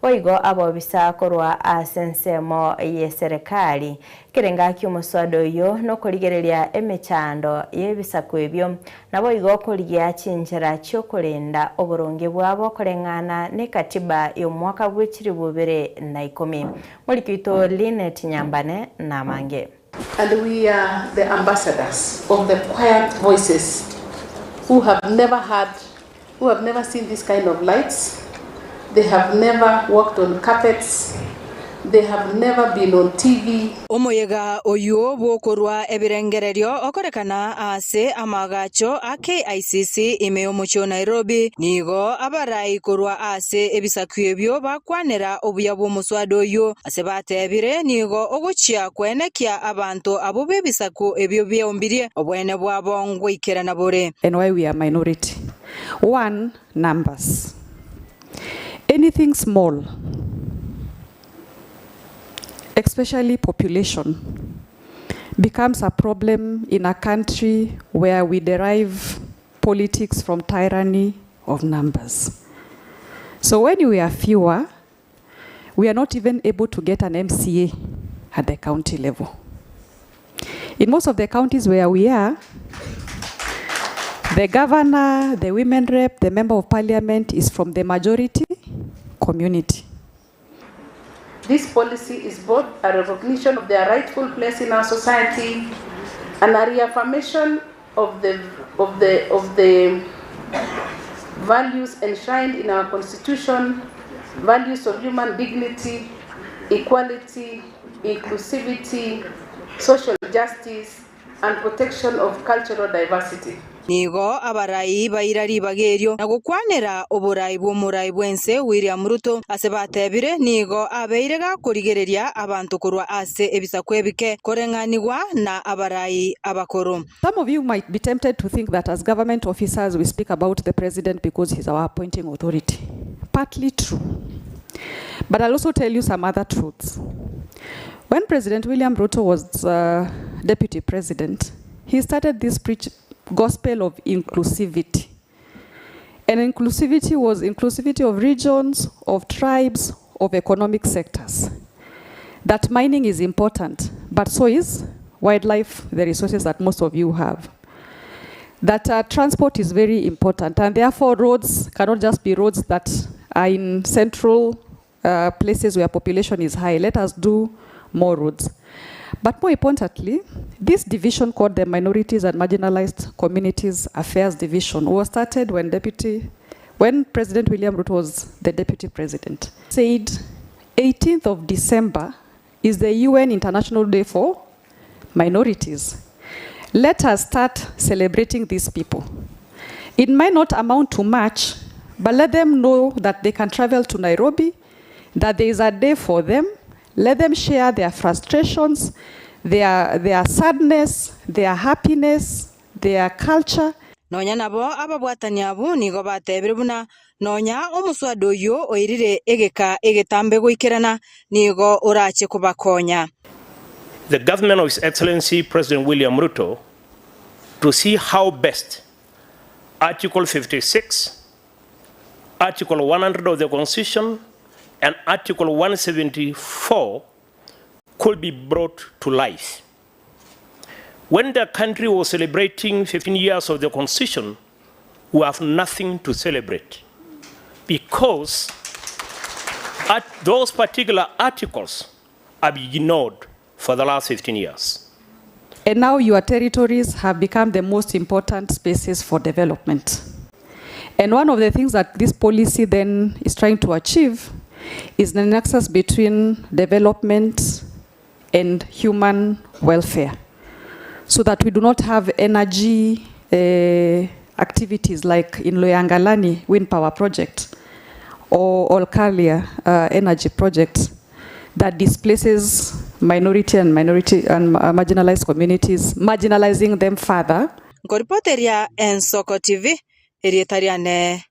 boigo abo bisakorwa asensemo yeserikali kirenga ky'omuswada oyo no korigereria emichando yebisaku ebyo nabo igo korigia chinjira cyo kurenda oburonge bwabo korengana ne katiba y'omwaka bw'ekiri 2010 muri kwito Linet Nyambane na Mange. And we are the ambassadors of the quiet voices who have never seen this kind of lights. They have never walked on carpets. They have never been on TV. Omoyega oyo bokorwa ebirengererio okorekana ase amagacho a KICC imeomocho Nairobi nigo abarai korwa ase ebisakwebyo bakwanera obuya bw'omuswada oyo ase batebire nigo ogochia kwenekia abantu abo bebisaku ebyo byombirie obwene bwabo ngwikera na bore. And why we are minority? One, numbers. Anything small, especially population, becomes a problem in a country where we derive politics from tyranny of numbers. So when we are fewer, we are not even able to get an MCA at the county level. In most of the counties where we are, the governor, the women rep, the member of parliament is from the majority community. This policy is both a recognition of their rightful place in our society and a reaffirmation of the values enshrined in our constitution, values of human dignity, equality, inclusivity, social justice, and protection of cultural diversity. Nigo abarai bairari bagerio na gukwanera oburai bw'omurai bwense William Ruto ase batebire nigo abeirega kurigereria abantu kurwa ase ebisakwebike korenganigwa na abarai abakoro. Some of you might be tempted to think that as government officers we speak about the president because he's our appointing authority. Partly true. But I'll also tell you some other truths. When President William Ruto was deputy president, he started this gospel of inclusivity. And inclusivity was inclusivity of regions, of tribes, of economic sectors. That mining is important, but so is wildlife, the resources that most of you have. That transport is very important, and therefore roads cannot just be roads that are in central places where population is high. Let us do more roads. But more importantly, this division called the Minorities and Marginalized Communities Affairs Division was started when President William Ruto was the deputy president. Said 18th of December is the UN International Day for Minorities. Let us start celebrating these people. It might not amount to much, but let them know that they can travel to Nairobi, that there is a day for them. Let them share their frustrations, their sadness, their happiness, their culture. nonya nabo ababwatani abu nigo batebire buna nonya omuswada oyo oirire egeka egetambe goikerana nigo orache kubakonya. The government of His Excellency President William Ruto to see how best Article 56, Article 100 of the Constitution and Article 174 could be brought to life. When the country was celebrating 15 years of the Constitution, we have nothing to celebrate because those particular articles have been ignored for the last 15 years. And now your territories have become the most important spaces for development. And one of the things that this policy then is trying to achieve is the nexus between development and human welfare, so that we do not have energy activities like in Loyangalani wind power project or Olkaria energy project that displaces minority and marginalized communities, marginalizing them further. Ngoripoteria Ensoko TV, erietariane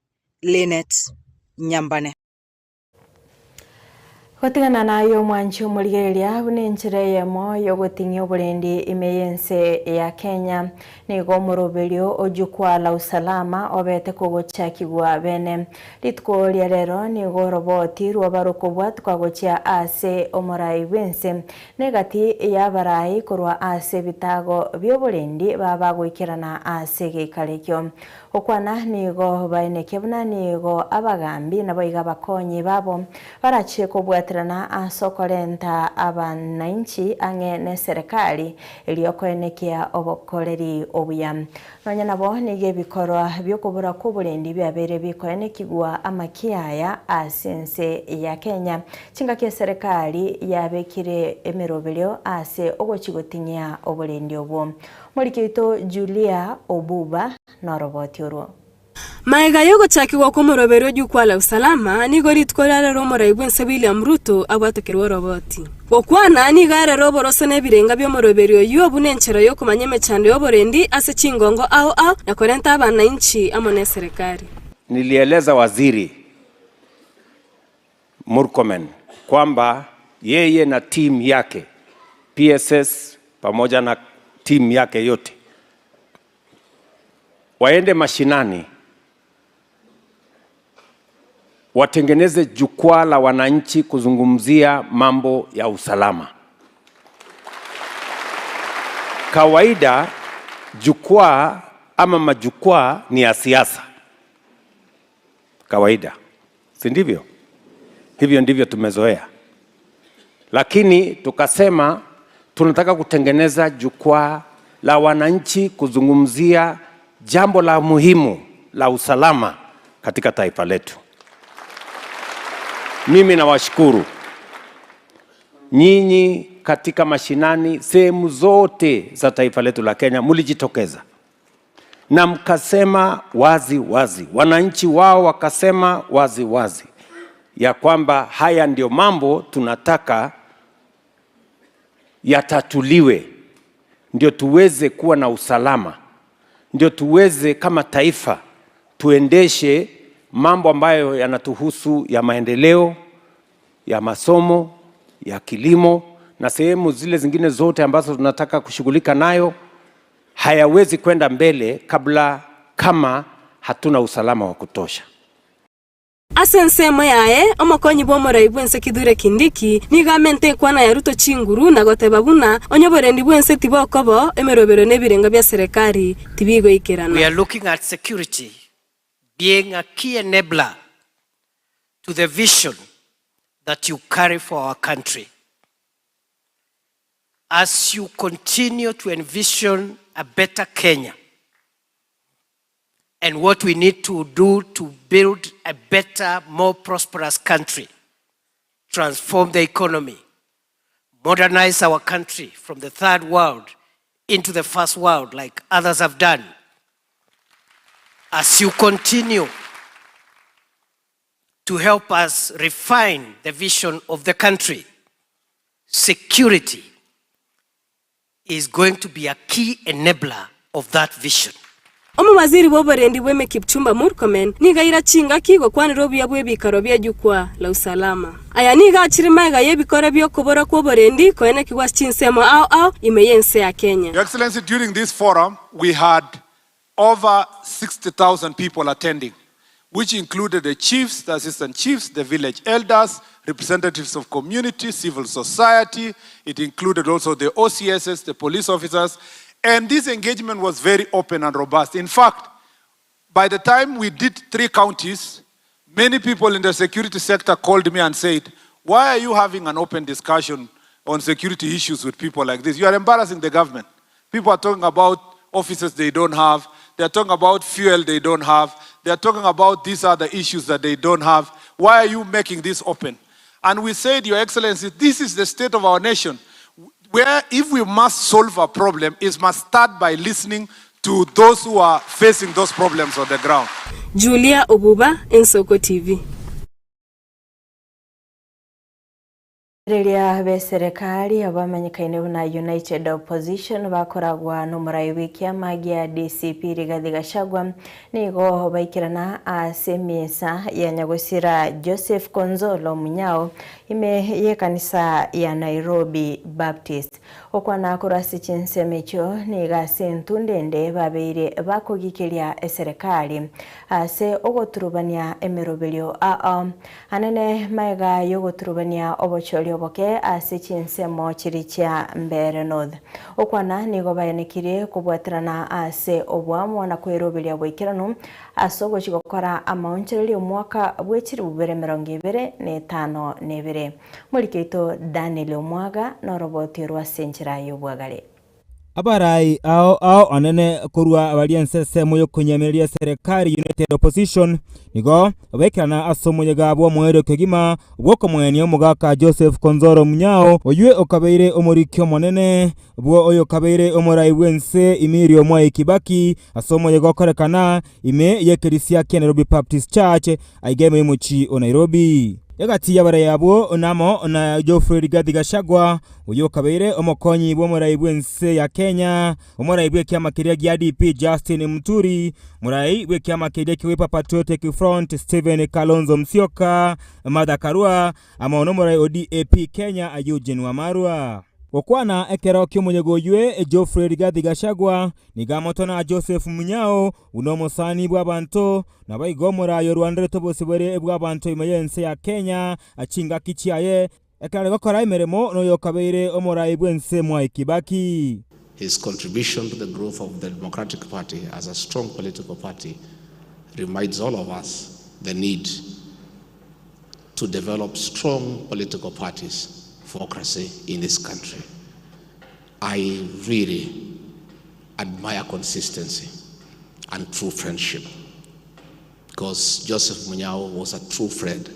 Linet Nyambane. Gotigana nayo mwanchi umurigereria bune njire yemo yo gutingya oburendi imeyense ya Kenya nigo muroberio ojukwa la usalama obete kugochakigwa bene litko ria rero nigo roboti rwabarukobwa twagochia ase omorai wense negati ya barai korwa ase bitago byoburendi baba goikirana ase gikarekyo okwana nigo baeneke buna nigo abagambi nabo iga bakonyi babo barache kubwatirana asokorenta abananchi ange ne serikali iliyokoenekia obokoreri obuya nonya nabo nige bikorwa byokubura kuburendi byabere bikoenekigwa amakiaya asense ya Kenya chinga ke serikali yabekire emerobelyo ase ogochigotinya oburendi obwo Morikito Julia Obuba na roboti oro. Maiga yogo chakigwa ko morobero jukwa la usalama nigo ritkorara ro moraibwense William Ruto abwatekerwa roboti. Okwana ni gara roboroso ne birenga byo morobero yo bunenchero yo kumanyeme chande yoborendi ase chingongo au na korenta abananchi amone serikali. Nilieleza waziri Murkomen kwamba yeye na team yake PSS pamoja na timu yake yote waende mashinani watengeneze jukwaa la wananchi kuzungumzia mambo ya usalama. Kawaida jukwaa ama majukwaa ni ya siasa. Kawaida. Si ndivyo? Hivyo ndivyo tumezoea. Lakini tukasema tunataka kutengeneza jukwaa la wananchi kuzungumzia jambo la muhimu la usalama katika taifa letu. Mimi nawashukuru nyinyi katika mashinani sehemu zote za taifa letu la Kenya mlijitokeza na mkasema wazi wazi, wananchi wao wakasema wazi wazi ya kwamba haya ndio mambo tunataka yatatuliwe, ndio tuweze kuwa na usalama, ndio tuweze kama taifa tuendeshe mambo ambayo yanatuhusu ya maendeleo, ya masomo, ya kilimo na sehemu zile zingine zote ambazo tunataka kushughulika nayo. Hayawezi kwenda mbele kama hatuna usalama wa kutosha. Asensemo yae omokonyi bomoraibwense Kithure Kindiki nigamente kwana ya Ruto chinguru na goteba buna onyoborendi bwense tibokobo emerobero nebirenga bya serikali tibigo ikerana. We are looking at security being a key enabler to the vision that you carry for our country. As you continue to envision a better Kenya and what we need to do to build a better, more prosperous country, transform the economy, modernize our country from the third world into the first world like others have done. As you continue to help us refine the vision of the country, security is going to be a key enabler of that vision. Omu waziri boborendi bweme Kipchumba Murkomen niga irachinga kigo kwaniro bya bwebikaro bya jukwa la usalama. Aya niga achirima ga yebikora byo kubora kwoborendi koene kigwas chinsemo ao imeyense ya Kenya. Your Excellency, during this forum we had over 60,000 people attending, which included the chiefs, the assistant chiefs, the village elders, representatives of community, civil society. It included also the OCSs, the police officers, and this engagement was very open and robust. In fact, by the time we did 3 counties, many people in the security sector called me and said, why are you having an open discussion on security issues with people like this? You are embarrassing the government. People are talking about officers they don't have. They are talking about fuel they don't have. They are talking about these other issues that they don't have. Why are you making this open? And we said, Your Excellency, this is the state of our nation, where if we must solve a problem, it must start by listening to those who are facing those problems on the ground. Julia Obuba, Ensoko TV. Riria be serikali abamenyekaine na United Opposition bakoragwa n'umurai w'ikiama gya DCP Rigathi Gachagua nigo baikirana asemesa ya Nyagusira Joseph Konzolo Munyao ime ye kanisa ya Nairobi Baptist okwana kurasi chinsemecho niga sentundende babeire bakogikiria serikali ase ogoturubania emerobelio anene maiga yogoturubania obochori oboke ase chinsemo chiricha Mbere North okwana nigo bayanekire kubwatirana ase obwamo na kwerobelia bwikirano asogo chigokora amaonchereri omwaka bwechiri 2025 mulikeito Daniel Omwaga no roboti rwa senchira yobwagare abarai ao anene kurwa abaliensese moyo kunyemeria serikali United Opposition nigo bekana asomoye gabo mwere kegima bwoko mwenye omugaka Joseph Konzolo Munyao oywe okabeire omurikyo monene bwo oyo kabeire omurai wense Imirio Mwai Kibaki asomoye gokorekana ime yekerisia ya Nairobi Baptist Church aigeme muchi o Nairobi yagati yabare yabo namo na Geoffrey Rigathi Gachagua uyo kabeire omokonyi bwo murai bwense ya Kenya omurai bwe kiama kiria gya DP Justin Muturi murai bwe kiama kiria kiwepa Patriotic Front Stephen Kalonzo Musyoka Martha Karua ama murai ODP Kenya Eugene Wamalwa okwana ekero ky'omunyegoywe Geoffrey Rigathi Gachagua nigamotona Joseph Munyao unomosani bw'abantu nabayigomora yo Rwanda tobosibere bw'abantu imayense ya Kenya achinga kichiaye ekare gokora imeremo no yokabeire omurai bwense Mwai Kibaki. His contribution to the growth of the Democratic Party as a strong political party reminds all of us the need to develop strong political parties for democracy in this country. I really admire consistency and true friendship, because Joseph Munyao was a true friend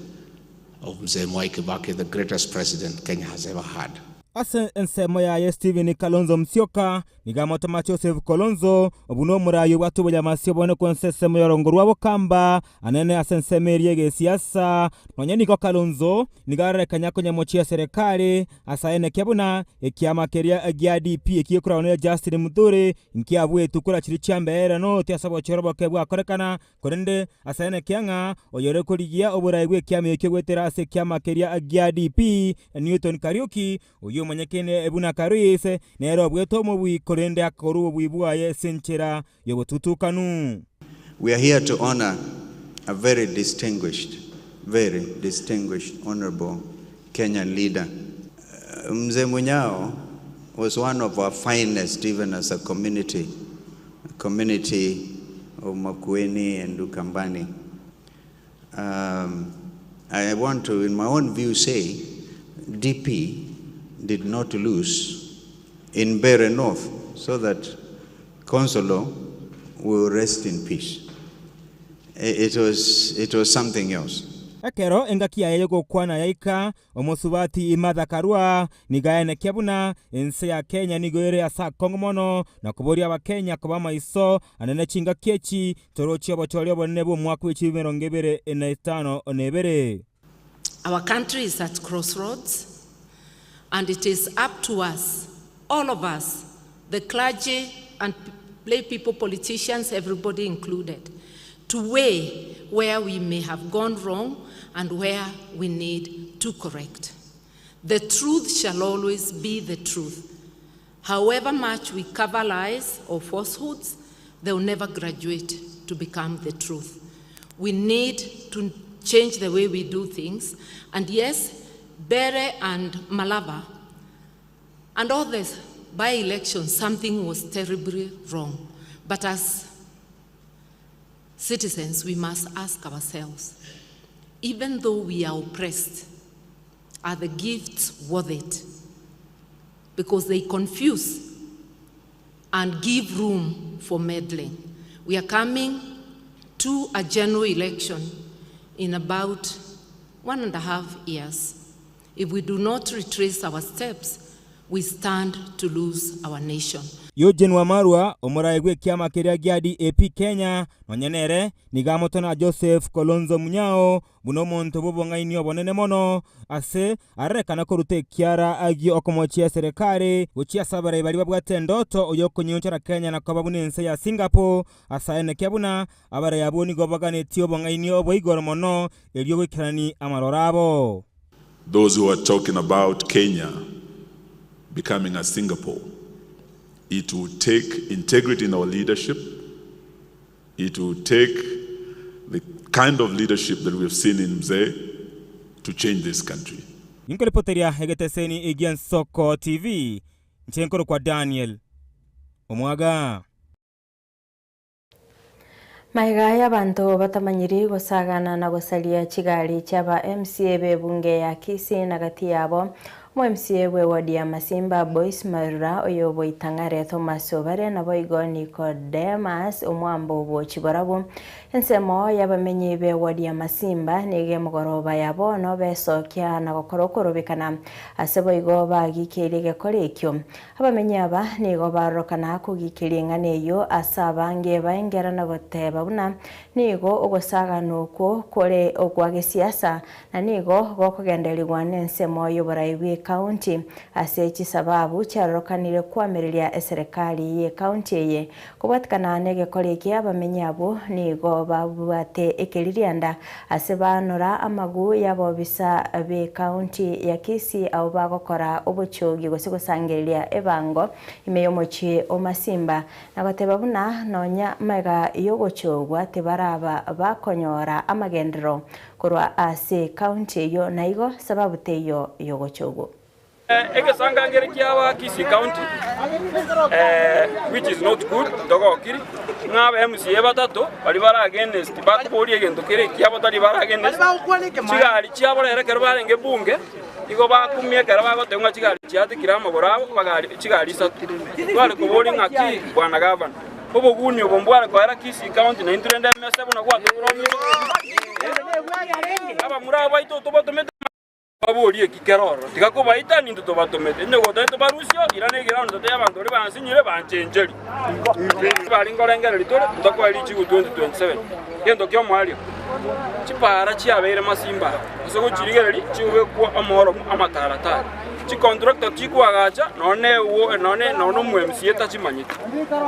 of Mzee Mwai Kibaki, the greatest president Kenya has ever had. Ase ensemo ya Stephen Kalonzo Musyoka nigamotoma Joseph Kolonzo obuno murayo watu bajamasiyo bone konsesemo yorongorwa bokamba anene asensemerie ge siasa nonyeni ko Kalonzo nigare kanyako nyamochi ya serikali asaene kebuna ekiama keria gya DP ekiyekura one Justin Muturi nkiabwe tukura chiri Mbere North asabo chorobo kebwa korekana korende asaene kyanga oyore koligia oburayi bwe kiama ekigwetera ase kiama keria gya DP Newton Kariuki uyu manyekene ebuna Karise nero bweto mu bwikorende akoru bwibwaye senchera yobututukanu. We are here to honor a very distinguished, honorable Kenyan leader. Mzee Munyao was one of our finest, even as a community of Makueni and Ukambani. I want to, in my own view, say DP did not lose in Mbere North, so that Konzolo will rest in peace. It was something else. Ekero engakia yego kwana yaika omosubati Martha Karua nigaene kebuna ense ya Kenya nigoere asa kongomono na kuboria wa Kenya kuba maiso anene chinga kechi torochi obochori bonne bo mwaka w'ekibero ngebere 5 onebere. Our country is at crossroads, and it is up to us, all of us, the clergy and lay people, politicians, everybody included, to weigh where we may have gone wrong and where we need to correct. The truth shall always be the truth. However much we cover lies or falsehoods, they will never graduate to become the truth. We need to change the way we do things. And yes, Bere and Malava and all this by-elections, something was terribly wrong. But as citizens, we must ask ourselves, even though we are oppressed, are the gifts worth it? Because they confuse and give room for meddling. We are coming to a general election in about 1.5 years. If we do not retrace our steps, we stand to lose our nation. Eugene Wamarwa omuraigwe kiama kiria gia DAP Kenya nonyenere nigamotona Joseph Kolonzo Munyao buno muntu bubongainio bonene mono ase arekana korute kiara agi okomochia serikali uchia sabare bali babwate ndoto oyokunyonchara Kenya na kababunense ya Singapore asaene kyabuna abare yaboni gobagane tio bongainio boigoro mono elio gikirani amarorabo. Those who are talking about Kenya becoming a Singapore, it will take integrity in our leadership. It will take the kind of leadership that we have seen in Mzee to change this country. Ninkolipoteria hegeteseni Igian Soko TV. Nchenkoro kwa Daniel Omwaga. Maiga y'abantu batamanyiri gusagana na gusalia kigali cyaba MCA bebunge ya Kisii na gati yabo MCA we wadi ya Masimba Boys Marura oyobo itangare Thomas Obare na boigo Nicodemus omwambo bo kiborabo ensemo yabamenye be wadi ya Masimba nige mugoroba yabo no besokya na gokorokorobekana aseboigo bagikirige korekyo abamenye aba nigo barokana kugikiringa neyo asabange baengera na goteba buna nigo ogosagana uko kore ogwage siasa na nigo gokugenderirwa nensemo yoboraiwe county asechi sababu charokanire kwamereria serikali ye county ye kubatkana nege koleki abamenye abo nigo babwate ekiririanda asebanora amagu yabo bisa be county ya Kisii au bagokora obuchogi gosigusangiria ebango imeyomochi omasimba nabateba buna nonya mega yogochogwa tebaraba bakonyora amagendero korwa ase county yo naigo sababu teyo yogochogo Egesanga ngeri kiawa Kisii County which is not good dogo kiri ngabe MCA batatu bali bara against bakubori egento kire kiabo tali bara against kigali kiabo rere kerba nge bunge igo bakumye kerba gotenga kigali kiati kirama borabo bagali kigali satu bali kubori ngaki bwana gavana obo gunyo bombwara kwa era Kisii County na intrende mese buna kwa turomi aba muraba ito tobatomete baburiye kikeroro tikakubaita nindu tobatomete nego taito barusio irane girano tote abantu ri bansinyire banchenjeri bali ngorengere litore ndakwa iri chigu 2027 yendo kyo mwalio chipara chiabere Masimba asoko chirigeri chiwe kwa amoro amataratara chi contractor chikuagacha none mu MCA tachimanyita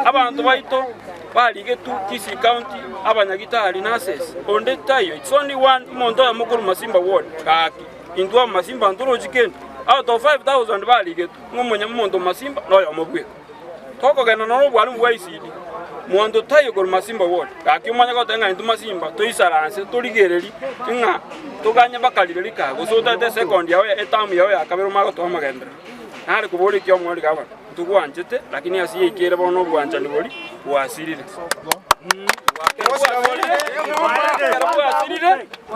abantu baito balige tu Kisii County abanyagitari nurses onde tayo it's only one mondo ya mukuru Masimba ward kaki indua Masimba nduro chiken out of 5000 balige tu ngomonya mondo Masimba noyo mobwe toko gena no bwali mwaisidi mondo tayo gol Masimba ward kaki umanya ko tenga indu Masimba to isaranse to ligereri inga to ganya bakalireri ka go so tate second yawe etamu yawe akabero mago to magendera nari kubori kyo mwali gaba tugwanjete lakini asiye ikere bono bwanja libori wasirire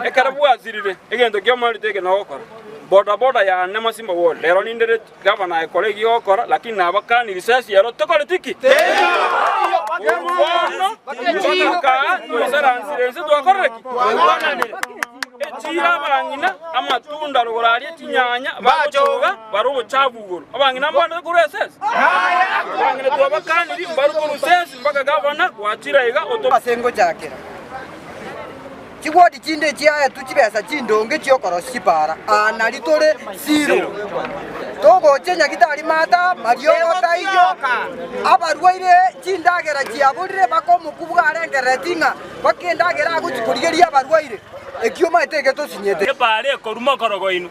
ekarabu asirire egendo kyo mwali teke na okora boda ya ne Masimba ward lero nindere governor ekolegi okora lakini nabakani risasi yaro tokole tiki Echira bangina amatunda rugorari tinyanya bachoga barubo chabuguru abangina mbana kureses abangina twabakani baru kureses mpaka governor kwachira iga otobasengo jakera Chigwadi chinde chiaya tuchibesa chindonge chiokoro chipara analitore zero to goche nyagitari mata mario taiyo abarwaire chindagera chiabulire bakomukubwa arengeretinga bakendagera guchikurigeria abarwaire ekioma etege tosinyete bare korumo korogoinu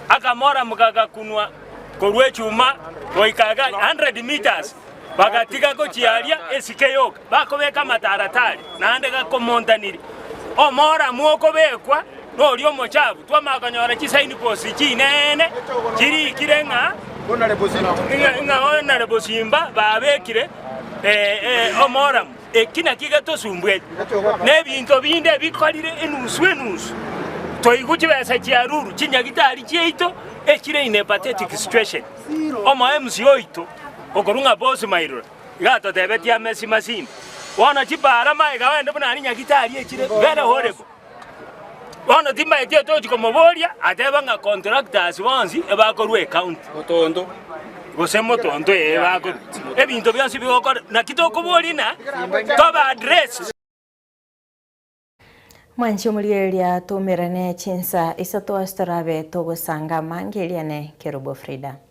akamora mugaga kunwa korwe chuma goikaga 100 meters bagatiga gochiaria esikeyoka bakobeka mataratari nande gakomontaniri omora muoko bekwa norio mochabu twamakanyora chisaini posi chinene chiri kirenga ona rebosimba babekire omora ekina kigatosumbwe nebinto binde bikorire enusu toiguchibesa chiaruru chinyagitari chieito ekire in a pathetic situation omo MC oito okorunga boss mairura gato tebetia Messi masimba wana chipara maiga wende bunani nyagitari ekire very horrible wana timba etie tochi komoboria ateba nga contractors bonsi ebakorwe account otondo gosemo tondo ebako ebinto byansi bigokora na kitokoborina toba address Mwanchi omulieria tumirane chinsa isato astarabe togo sanga mangeliane Kerubo Frida.